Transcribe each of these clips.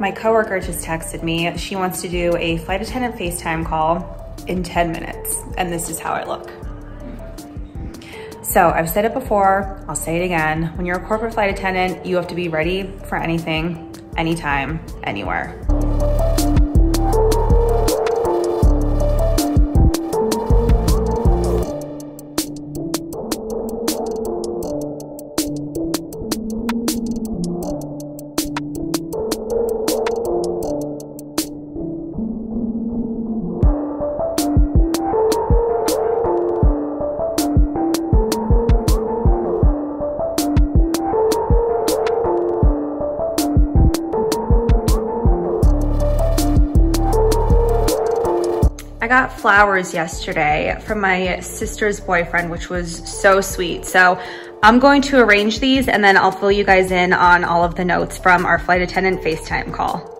My coworker just texted me. She wants to do a flight attendant FaceTime call in 10 minutes, and this is how I look. So I've said it before, I'll say it again. When you're a corporate flight attendant, you have to be ready for anything, anytime, anywhere. I got flowers yesterday from my sister's boyfriend, which was so sweet. So I'm going to arrange these and then I'll fill you guys in on all of the notes from our flight attendant FaceTime call.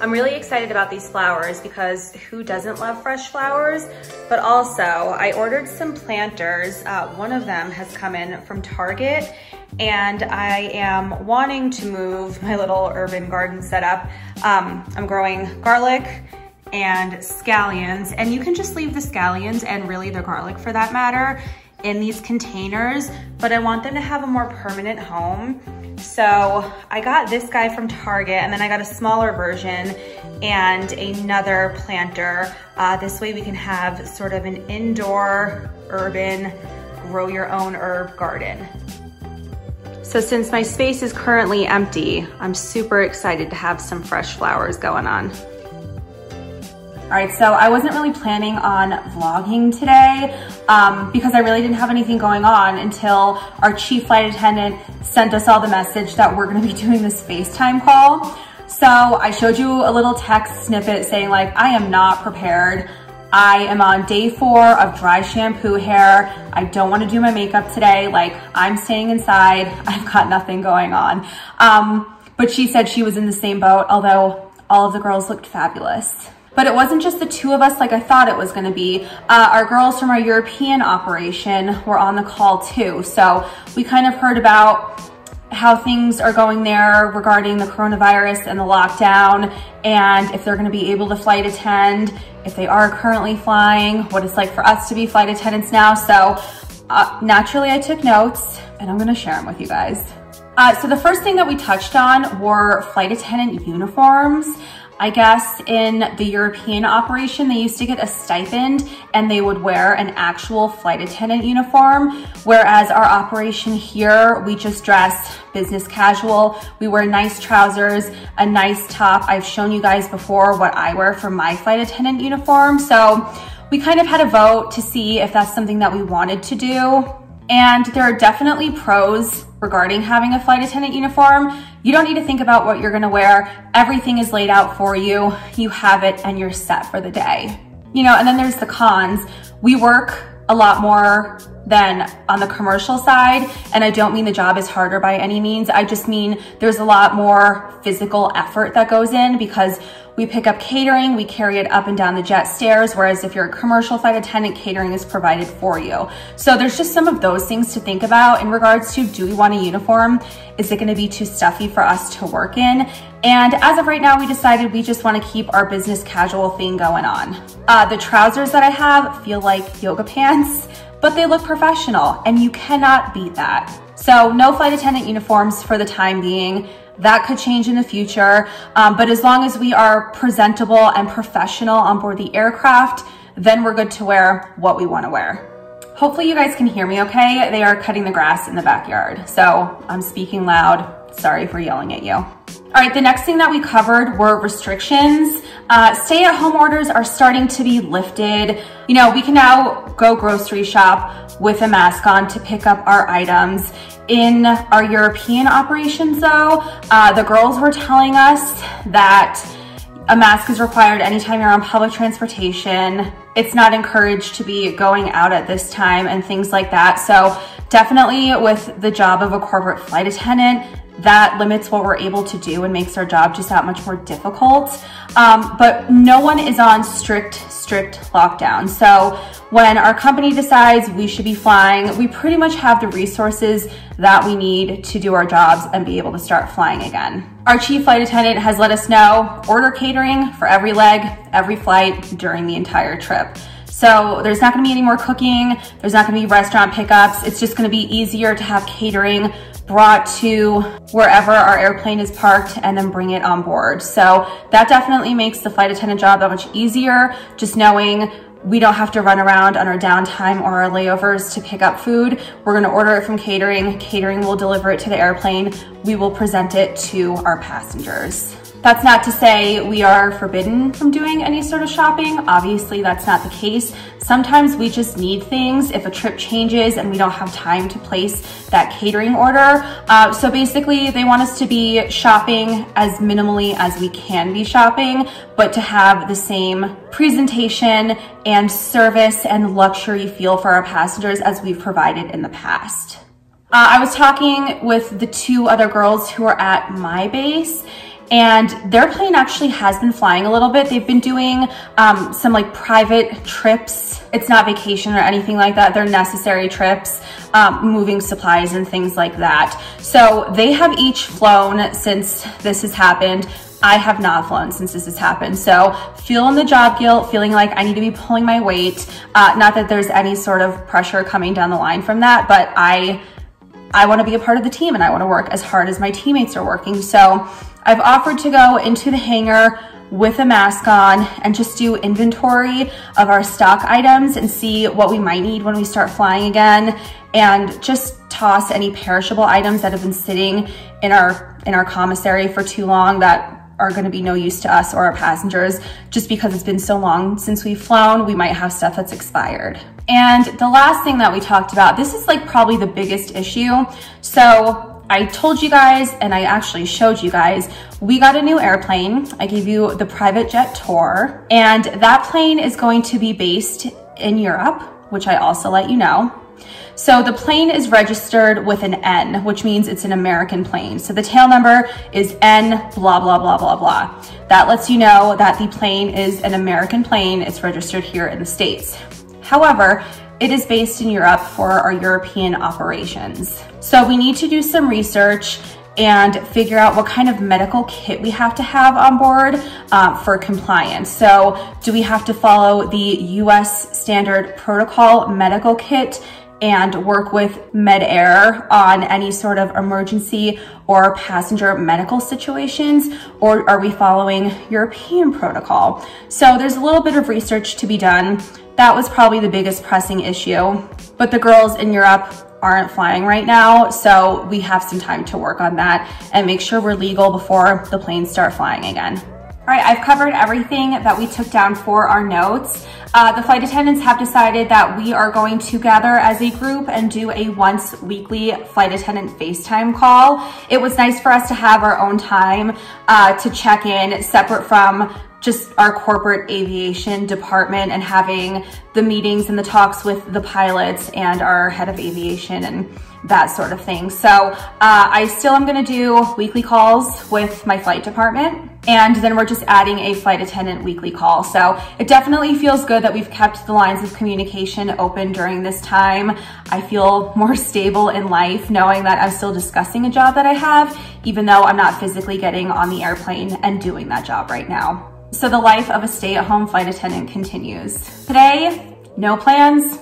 I'm really excited about these flowers because who doesn't love fresh flowers? But also, I ordered some planters. One of them has come in from Target, and I am wanting to move my little urban garden setup. I'm growing garlic and scallions, and you can just leave the scallions and really the garlic for that matter in these containers, but I want them to have a more permanent home. So I got this guy from Target, and then I got a smaller version and another planter. This way we can have sort of an indoor, urban, grow your own herb garden. So since my space is currently empty, I'm super excited to have some fresh flowers going on. All right, so I wasn't really planning on vlogging today because I really didn't have anything going on until our chief flight attendant sent us all the message that we're gonna be doing this FaceTime call. So I showed you a little text snippet saying like, I am not prepared. I am on day 4 of dry shampoo hair. I don't wanna do my makeup today. Like, I'm staying inside. I've got nothing going on. But she said she was in the same boat, although all of the girls looked fabulous. But it wasn't just the 2 of us like I thought it was gonna be. Our girls from our European operation were on the call too. So we kind of heard about how things are going there regarding the coronavirus and the lockdown, and if they're gonna be able to flight attend, if they are currently flying, what it's like for us to be flight attendants now. So naturally I took notes and I'm gonna share them with you guys. So the first thing that we touched on were flight attendant uniforms. I guess in the European operation, they used to get a stipend and they would wear an actual flight attendant uniform. Whereas our operation here, we just dress business casual. We wear nice trousers, a nice top. I've shown you guys before what I wear for my flight attendant uniform. So we kind of had a vote to see if that's something that we wanted to do. And there are definitely pros regarding having a flight attendant uniform. You don't need to think about what you're gonna wear. Everything is laid out for you. You have it and you're set for the day. You know, and then there's the cons. We work a lot more than on the commercial side. And I don't mean the job is harder by any means. I just mean there's a lot more physical effort that goes in because we pick up catering, we carry it up and down the jet stairs, whereas if you're a commercial flight attendant, catering is provided for you. So there's just some of those things to think about in regards to, do we want a uniform? Is it gonna be too stuffy for us to work in? And as of right now, we decided we just wanna keep our business casual thing going on. The trousers that I have feel like yoga pants, but they look professional and you cannot beat that. So no flight attendant uniforms for the time being. That could change in the future, but as long as we are presentable and professional on board the aircraft, then we're good to wear what we want to wear. Hopefully you guys can hear me okay. They are cutting the grass in the backyard, so I'm speaking loud. Sorry for yelling at you. All right, the next thing that we covered were restrictions. Stay-at-home orders are starting to be lifted. You know, we can now go grocery shop with a mask on to pick up our items. In our European operations though, the girls were telling us that a mask is required anytime you're on public transportation. It's not encouraged to be going out at this time and things like that. So definitely with the job of a corporate flight attendant, that limits what we're able to do and makes our job just that much more difficult. But no one is on strict lockdown. So when our company decides we should be flying, we pretty much have the resources that we need to do our jobs and be able to start flying again. Our chief flight attendant has let us know, order catering for every leg, every flight during the entire trip. So there's not gonna be any more cooking, there's not gonna be restaurant pickups, it's just gonna be easier to have catering brought to wherever our airplane is parked and then bring it on board. So that definitely makes the flight attendant job that much easier, just knowing we don't have to run around on our downtime or our layovers to pick up food. We're gonna order it from catering. Catering will deliver it to the airplane. We will present it to our passengers. That's not to say we are forbidden from doing any sort of shopping. Obviously, that's not the case. Sometimes we just need things if a trip changes and we don't have time to place that catering order. So basically, they want us to be shopping as minimally as we can be shopping, but to have the same presentation and service and luxury feel for our passengers as we've provided in the past. I was talking with the two other girls who are at my base, and their plane actually has been flying a little bit. They've been doing some like private trips. It's not vacation or anything like that. They're necessary trips, moving supplies and things like that. So they have each flown since this has happened. I have not flown since this has happened. So feeling the job guilt, feeling like I need to be pulling my weight. Not that there's any sort of pressure coming down the line from that, but I want to be a part of the team and I want to work as hard as my teammates are working. So I've offered to go into the hangar with a mask on and just do inventory of our stock items and see what we might need when we start flying again, and just toss any perishable items that have been sitting in our commissary for too long that are going to be no use to us or our passengers. Just because it's been so long since we've flown, we might have stuff that's expired. And the last thing that we talked about, this is like probably the biggest issue. So I told you guys, and I actually showed you guys, we got a new airplane. I gave you the private jet tour, and that plane is going to be based in Europe, which I also let you know. So the plane is registered with an N, which means it's an American plane. So the tail number is N blah, blah, blah, blah, blah. That lets you know that the plane is an American plane. It's registered here in the States. However, it is based in Europe for our European operations. So we need to do some research and figure out what kind of medical kit we have to have on board for compliance. So do we have to follow the US standard protocol medical kit and work with MedAir on any sort of emergency or passenger medical situations, or are we following European protocol? So there's a little bit of research to be done. That was probably the biggest pressing issue, but the girls in Europe aren't flying right now, so we have some time to work on that and make sure we're legal before the planes start flying again. All right, I've covered everything that we took down for our notes. The flight attendants have decided that we are going to gather as a group and do a once weekly flight attendant FaceTime call. It was nice for us to have our own time to check in, separate from just our corporate aviation department and having the meetings and the talks with the pilots and our head of aviation and that sort of thing. So I still am gonna do weekly calls with my flight department, and then we're just adding a flight attendant weekly call. So it definitely feels good that we've kept the lines of communication open during this time. I feel more stable in life knowing that I'm still discussing a job that I have, even though I'm not physically getting on the airplane and doing that job right now. So the life of a stay-at-home flight attendant continues. Today, no plans.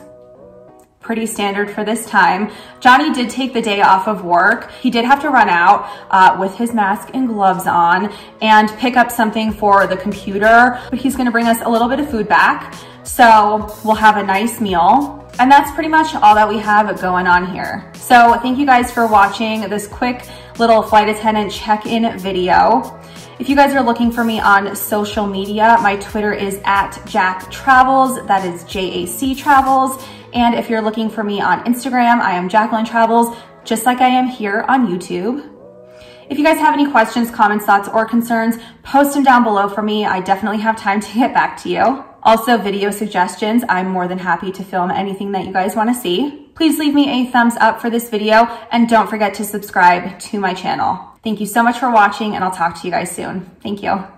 Pretty standard for this time. Johnny did take the day off of work. He did have to run out with his mask and gloves on and pick up something for the computer, but he's gonna bring us a little bit of food back. So we'll have a nice meal. And that's pretty much all that we have going on here. So thank you guys for watching this quick little flight attendant check-in video. If you guys are looking for me on social media, my Twitter is @JackTravels, that is JAC Travels. And if you're looking for me on Instagram, I am Jacqueline Travels, just like I am here on YouTube. If you guys have any questions, comments, thoughts, or concerns, post them down below for me. I definitely have time to get back to you. Also, video suggestions, I'm more than happy to film anything that you guys want to see. Please leave me a thumbs up for this video and don't forget to subscribe to my channel. Thank you so much for watching and I'll talk to you guys soon. Thank you.